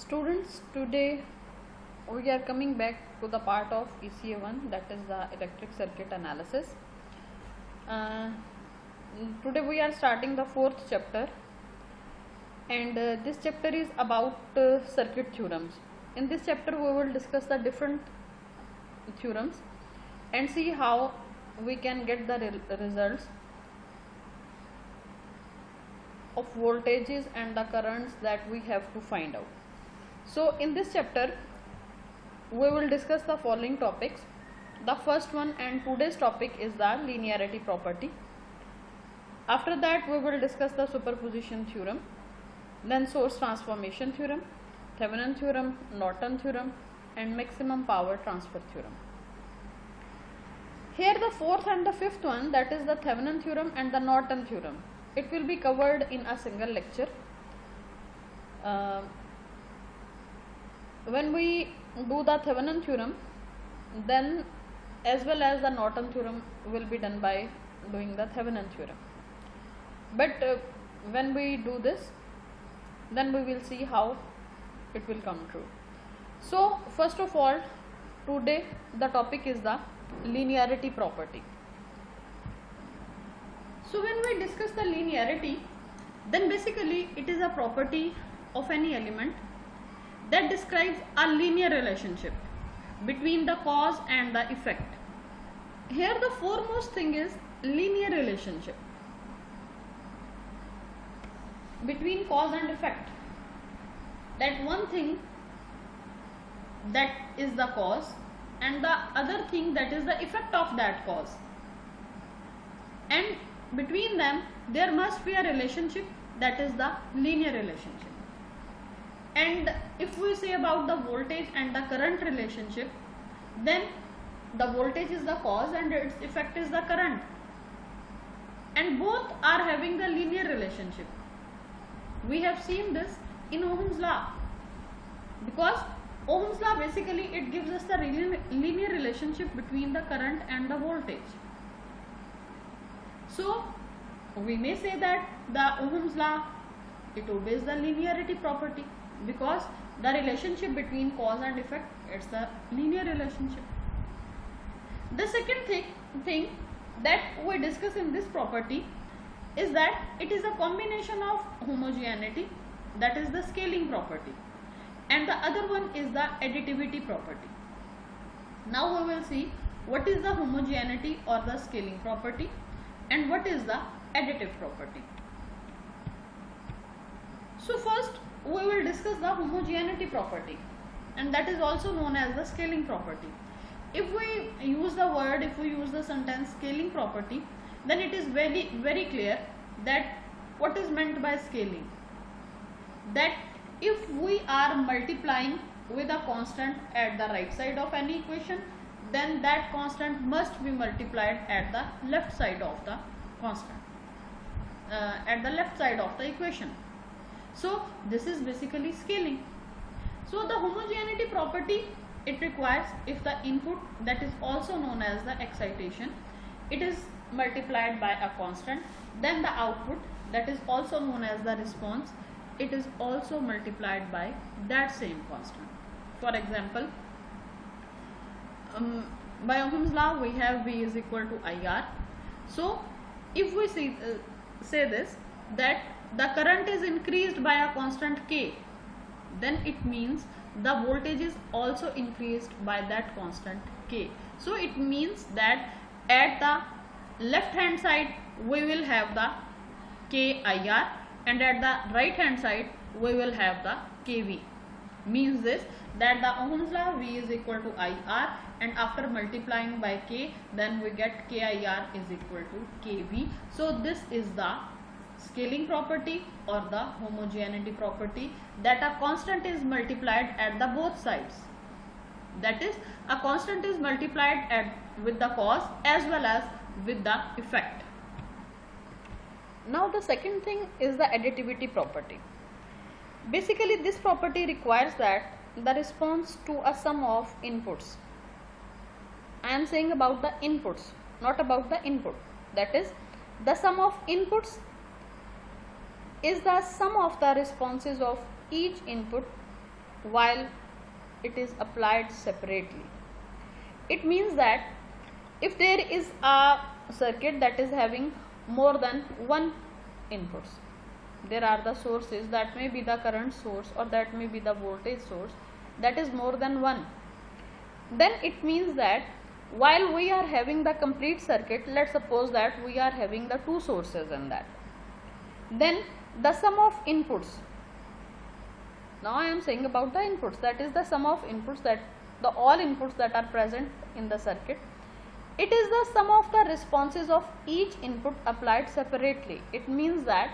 Students, today we are coming back to the part of ECA 1, that is the electric circuit analysis. Today we are starting the fourth chapter, and this chapter is about circuit theorems. In this chapter we will discuss the different theorems and see how we can get the results of voltages and the currents that we have to find out. So in this chapter we will discuss the following topics. The first one and today's topic is the linearity property. After that we will discuss the superposition theorem, then source transformation theorem, Thevenin theorem, Norton theorem, and maximum power transfer theorem. Here the fourth and the fifth one, that is the Thevenin theorem and the Norton theorem, it will be covered in a single lecture. When we do the Thevenin theorem, then as well as the Norton theorem will be done by doing the Thevenin theorem. But when we do this, then we will see how it will come true. So first of all, today the topic is the linearity property. So when we discuss the linearity, then basically it is a property of any element that describes a linear relationship between the cause and the effect. Here the foremost thing is linear relationship between cause and effect. That one thing that is the cause and the other thing that is the effect of that cause, and between them there must be a relationship, that is the linear relationship. And if we say about the voltage and the current relationship, then the voltage is the cause and its effect is the current, and both are having the linear relationship. We have seen this in Ohm's law, because Ohm's law basically it gives us the linear relationship between the current and the voltage. So we may say that the Ohm's law, it obeys the linearity property, because the relationship between cause and effect, it's the linear relationship. The second thing that we discuss in this property is that it is a combination of homogeneity, that is the scaling property, and the other one is the additivity property. Now we will see what is the homogeneity or the scaling property and what is the additive property. So first we will discuss the homogeneity property, and that is also known as the scaling property. If we use the sentence scaling property, then it is very clear that what is meant by scaling. That if we are multiplying with a constant at the right side of any equation, then that constant must be multiplied at the left side of the constant, at the left side of the equation. So this is basically scaling. So the homogeneity property, it requires if the input, that is also known as the excitation, it is multiplied by a constant, then the output, that is also known as the response, it is also multiplied by that same constant. For example, by Ohm's law we have V is equal to IR. So if we say this, that the current is increased by a constant K, then it means the voltage is also increased by that constant K. So it means that at the left hand side we will have the KIR, and at the right hand side we will have the KV. Means this, that the Ohm's law V is equal to IR, and after multiplying by K, then we get KIR is equal to KV. So this is the scaling property or the homogeneity property, that a constant is multiplied at the both sides. That is, a constant is multiplied with the cause as well as with the effect. Now the second thing is the additivity property. Basically this property requires that the response to a sum of inputs, I am saying about the inputs, not about the input, that is the sum of inputs is the sum of the responses of each input while it is applied separately. It means that if there is a circuit that is having more than one inputs, there are the sources, that may be the current source or that may be the voltage source, that is more than one, then it means that while we are having the complete circuit, let's suppose that we are having the two sources in that, then the sum of inputs, now I am saying about the inputs, that is the sum of inputs, that the all inputs that are present in the circuit, it is the sum of the responses of each input applied separately. It means that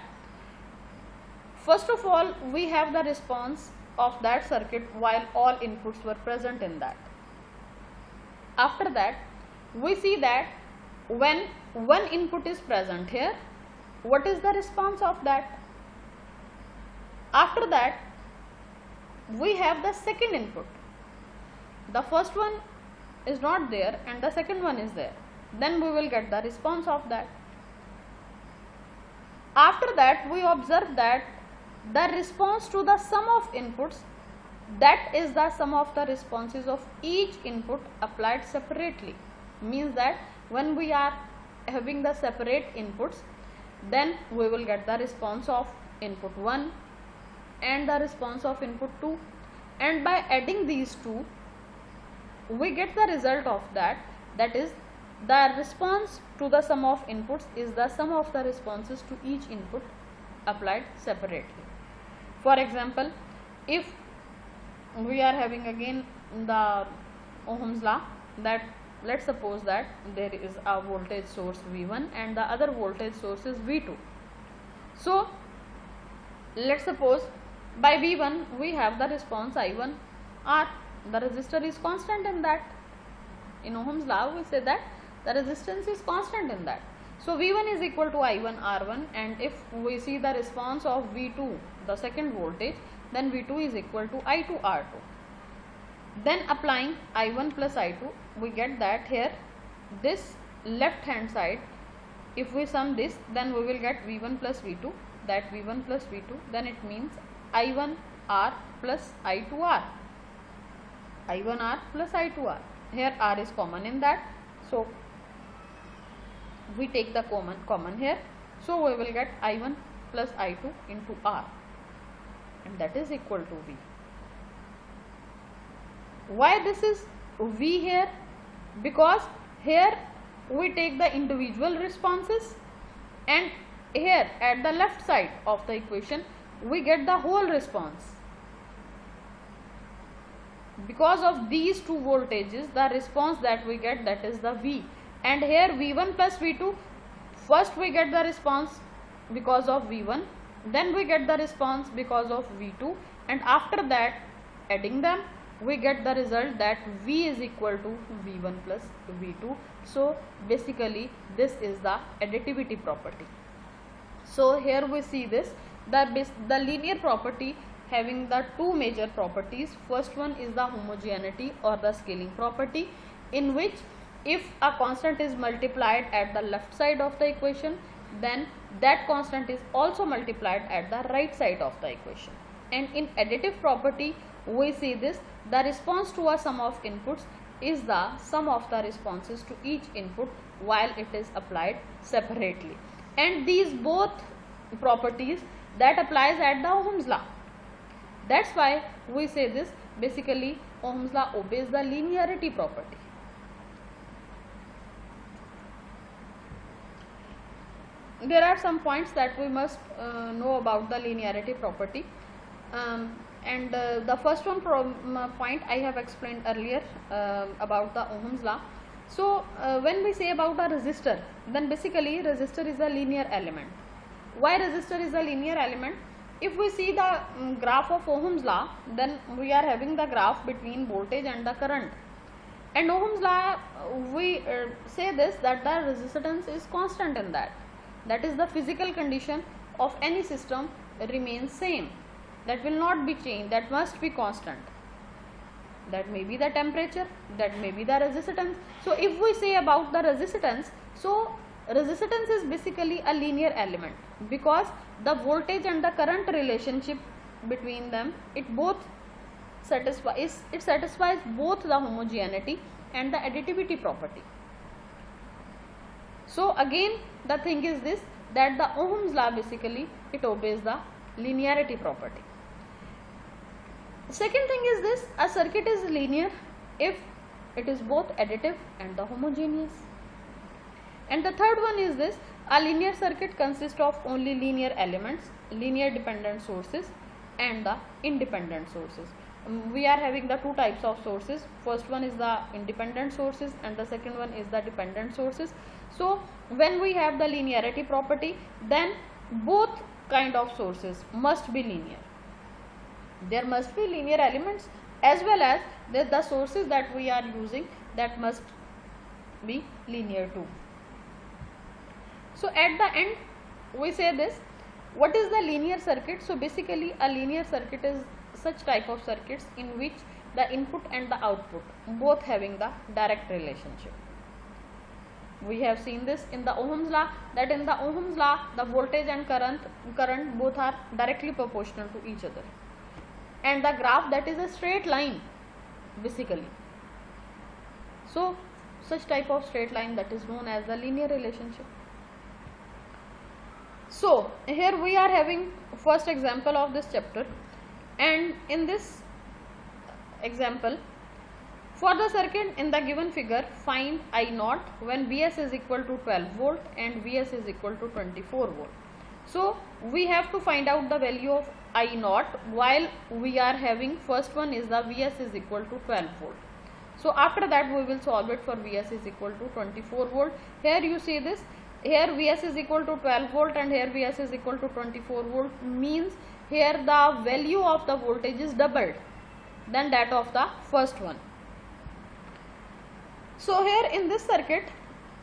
first of all we have the response of that circuit while all inputs were present in that. After that we see that when one input is present here, what is the response of that? After that we have the second input, the first one is not there and the second one is there, then we will get the response of that. After that we observe that the response to the sum of inputs, that is the sum of the responses of each input applied separately. Means that when we are having the separate inputs, then we will get the response of input 1 and the response of input 2, and by adding these two we get the result of that, that is the response to the sum of inputs is the sum of the responses to each input applied separately. For example, if we are having again the Ohm's law, that let's suppose that there is a voltage source V1 and the other voltage source is V2. So let's suppose by V1 we have the response I1 R, the resistor is constant in that. In Ohm's law we say that the resistance is constant in that. So V1 is equal to I1 R1, and if we see the response of V2, the second voltage, then V2 is equal to I2 R2. Then applying I1 plus I2, we get that here this left hand side, if we sum this, then we will get V1 plus V2, that V1 plus V2, then it means I1 R plus I2 R, I1 R plus I2 R. Here R is common in that, so we take the common here, so we will get I1 plus I2 into R, and that is equal to V. Why this is V here? Because here we take the individual responses, and here at the left side of the equation we get the whole response. Because of these two voltages, the response that we get, that is the V. And here V1 plus V2, first we get the response because of V1, then we get the response because of V2, and after that adding them we get the result that V is equal to V1 plus V2. So basically this is the additivity property. So here we see this, the linear property having the two major properties. First one is the homogeneity or the scaling property, in which if a constant is multiplied at the left side of the equation, then that constant is also multiplied at the right side of the equation. And in additive property we see this, the response to a sum of inputs is the sum of the responses to each input while it is applied separately. And these both properties that applies at the Ohm's law. That's why we say this, basically Ohm's law obeys the linearity property. There are some points that we must know about the linearity property, and the first one point I have explained earlier about the Ohm's law. So when we say about a resistor, then basically resistor is a linear element. Why resistor is a linear element? If we see the graph of Ohm's law, then we are having the graph between voltage and the current. And Ohm's law, we say this, that the resistance is constant in that. That is, the physical condition of any system remains same. That will not be changed, that must be constant. That may be the temperature, that may be the resistance. So if we say about the resistance, so resistance is basically a linear element, because the voltage and the current relationship between them, it both satisfies both the homogeneity and the additivity property. So again the thing is this, that the Ohm's law basically it obeys the linearity property. Second thing is this, a circuit is linear if it is both additive and the homogeneous. And the third one is this, a linear circuit consists of only linear elements, linear dependent sources and the independent sources. We are having the two types of sources. First one is the independent sources and the second one is the dependent sources. So when we have the linearity property, then both kind of sources must be linear. There must be linear elements as well as the sources that we are using, that must be linear too. So at the end we say this, what is the linear circuit? So basically a linear circuit is such type of circuits in which the input and the output both having the direct relationship. We have seen this in the Ohm's law, that in the Ohm's law the voltage and current both are directly proportional to each other, and the graph, that is a straight line basically. So such type of straight line, that is known as the linear relationship. So here we are having first example of this chapter, and in this example, for the circuit in the given figure, find I naught when Vs is equal to 12 volt and Vs is equal to 24 volt. So we have to find out the value of I naught, while we are having first one is the Vs is equal to 12 volt. So after that we will solve it for Vs is equal to 24 volt. Here you see this, here Vs is equal to 12 volt and here Vs is equal to 24 volt, means here the value of the voltage is doubled than that of the first one. So here in this circuit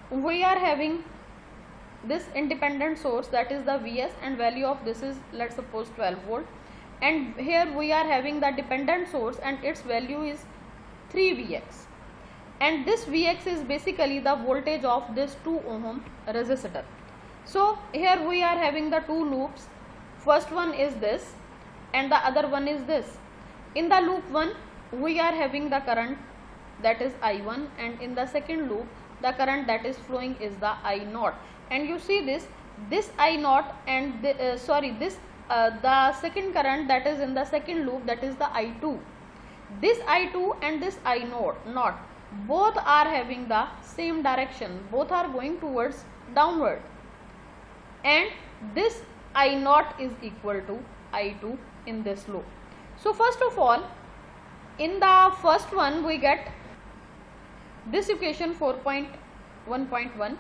we are having this independent source, that is the Vs, and value of this is, let's suppose, 12 volt, and here we are having the dependent source and its value is 3Vx, and this Vx is basically the voltage of this 2 ohm resistor. So here we are having the two loops, first one is this and the other one is this. In the loop 1 we are having the current, that is I1, and in the second loop the current that is flowing is the I naught. And you see this I naught and the second current that is in the second loop, that is the I2. This I2 and this I naught both are having the same direction, both are going towards downward, and this I naught is equal to I2 in this loop. So first of all, in the first one we get this equation 4.1.1.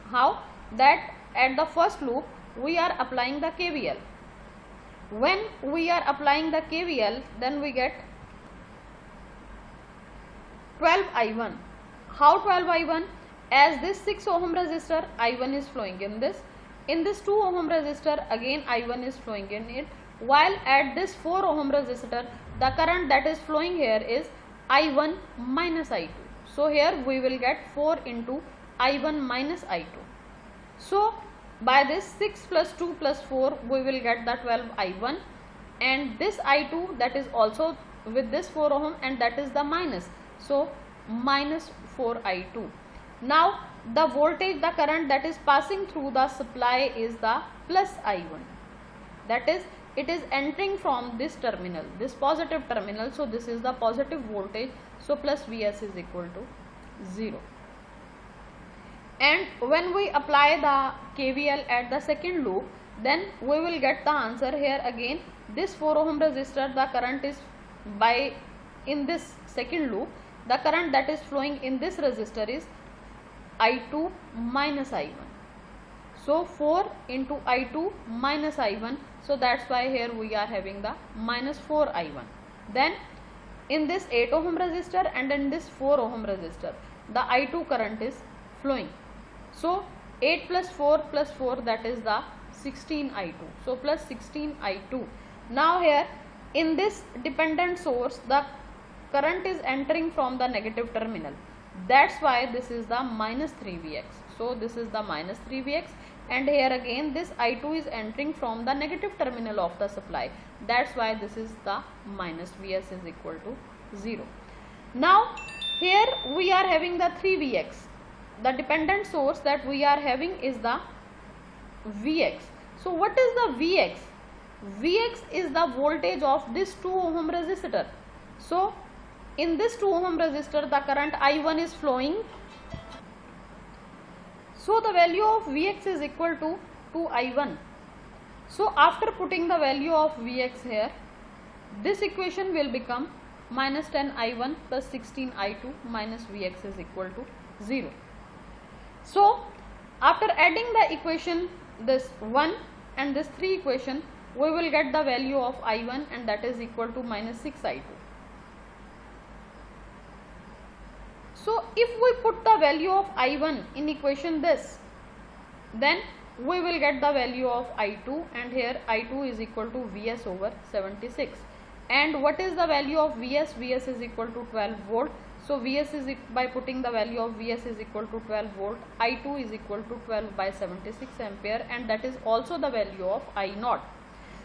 How? That at the first loop we are applying the KVL. When we are applying the KVL, then we get 12I1. How 12I1? As this 6 ohm resistor, I1 is flowing in this. In this 2 ohm resistor, again I1 is flowing in it. While at this 4 ohm resistor, the current that is flowing here is I1 minus I2. So here we will get 4 into I1 minus I2. So by this 6 plus 2 plus 4 we will get the 12I1, and this I2 that is also with this 4 ohm and that is the minus. So minus 4I2. Now the voltage, the current that is passing through the supply is the plus I1. That is, it is entering from this terminal, this positive terminal. So this is the positive voltage. So plus Vs is equal to 0. And when we apply the KVL at the second loop, then we will get the answer here again. This 4 ohm resistor, the current is in this second loop, the current that is flowing in this resistor is I2 minus I1. So 4 into I2 minus I1. So that's why here we are having the minus 4I1. Then in this 8 ohm resistor and in this 4 ohm resistor, the I2 current is flowing. So 8 plus 4 plus 4, that is the 16I2. So plus 16I2. Now here in this dependent source, the current is entering from the negative terminal. That's why this is the minus 3Vx. So this is the minus 3Vx, and here again this I2 is entering from the negative terminal of the supply. That's why this is the minus Vs is equal to 0. Now here we are having the 3Vx. The dependent source that we are having is the Vx. So what is the Vx? Vx is the voltage of this 2 ohm resistor. So in this 2 ohm resistor the current I1 is flowing. So the value of Vx is equal to 2I1. So after putting the value of Vx here, this equation will become minus 10I1 plus 16I2 minus Vx is equal to 0. So after adding the equation this 1 and this 3 equation, we will get the value of I1, and that is equal to minus 6I2. So if we put the value of I1 in equation this, then we will get the value of I2, and here I2 is equal to Vs over 76. And what is the value of Vs? Vs is equal to 12 volt. So Vs is, by putting the value of Vs is equal to 12 volt, I2 is equal to 12 by 76 ampere, and that is also the value of I0.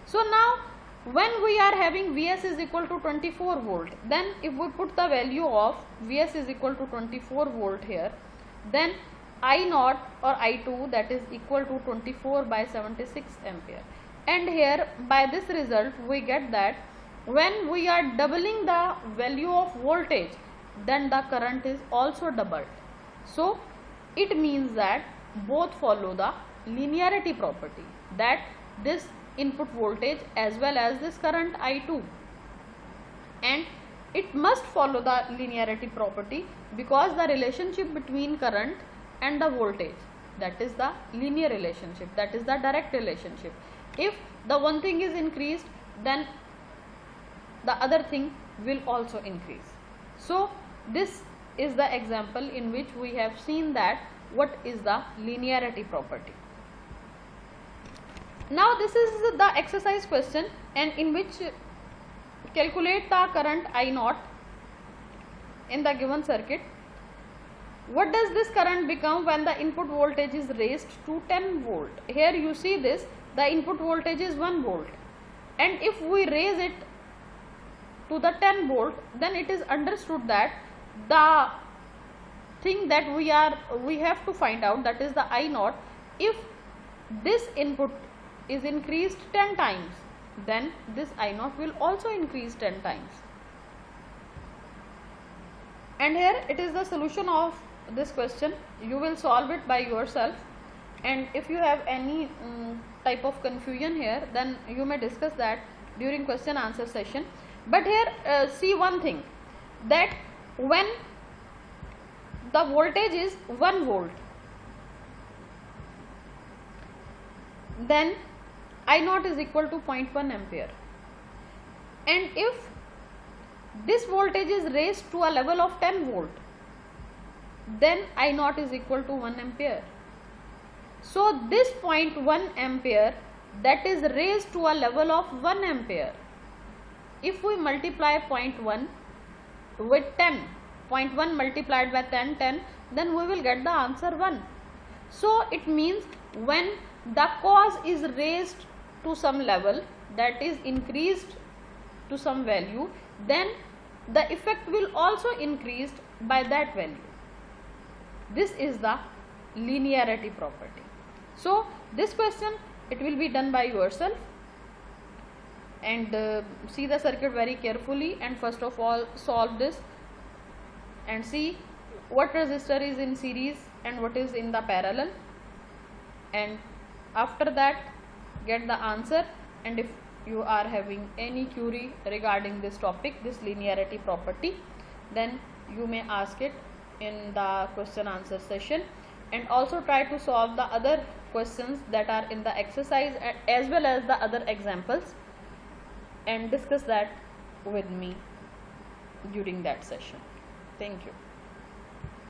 So now when we are having Vs is equal to 24 volt, then if we put the value of Vs is equal to 24 volt here, then I0 or I2, that is equal to 24 by 76 ampere. And here by this result we get that when we are doubling the value of voltage, then the current is also doubled. So it means that both follow the linearity property, that this input voltage as well as this current I2, and it must follow the linearity property because the relationship between current and the voltage, that is the linear relationship, that is the direct relationship. If the one thing is increased, then the other thing will also increase. So this is the example in which we have seen that what is the linearity property. Now this is the exercise question, and in which calculate the current I0 in the given circuit. What does this current become when the input voltage is raised to 10 volt? Here you see this, the input voltage is 1 volt, and if we raise it to the 10 volt, then it is understood that the thing that we have to find out, that is the I0, if this input is increased 10 times, then this I0 will also increase 10 times. And here it is the solution of this question. You will solve it by yourself, and if you have any type of confusion here, then you may discuss that during question answer session. But here see one thing, that when the voltage is 1 volt, then I0 is equal to 0.1 ampere, and if this voltage is raised to a level of 10 volt, then I0 is equal to 1 ampere. So this 0.1 ampere, that is raised to a level of 1 ampere. If we multiply 0.1 with 10, 0.1 multiplied by 10, then we will get the answer 1. So it means when the cause is raised to some level, that is increased to some value, then the effect will also increase by that value. This is the linearity property. So this question, it will be done by yourself, and see the circuit very carefully, and first of all solve this and see what resistor is in series and what is in the parallel, and after that get the answer. And if you are having any query regarding this topic, this linearity property, then you may ask it in the question answer session, and also try to solve the other questions that are in the exercise as well as the other examples, and discuss that with me during that session. Thank you.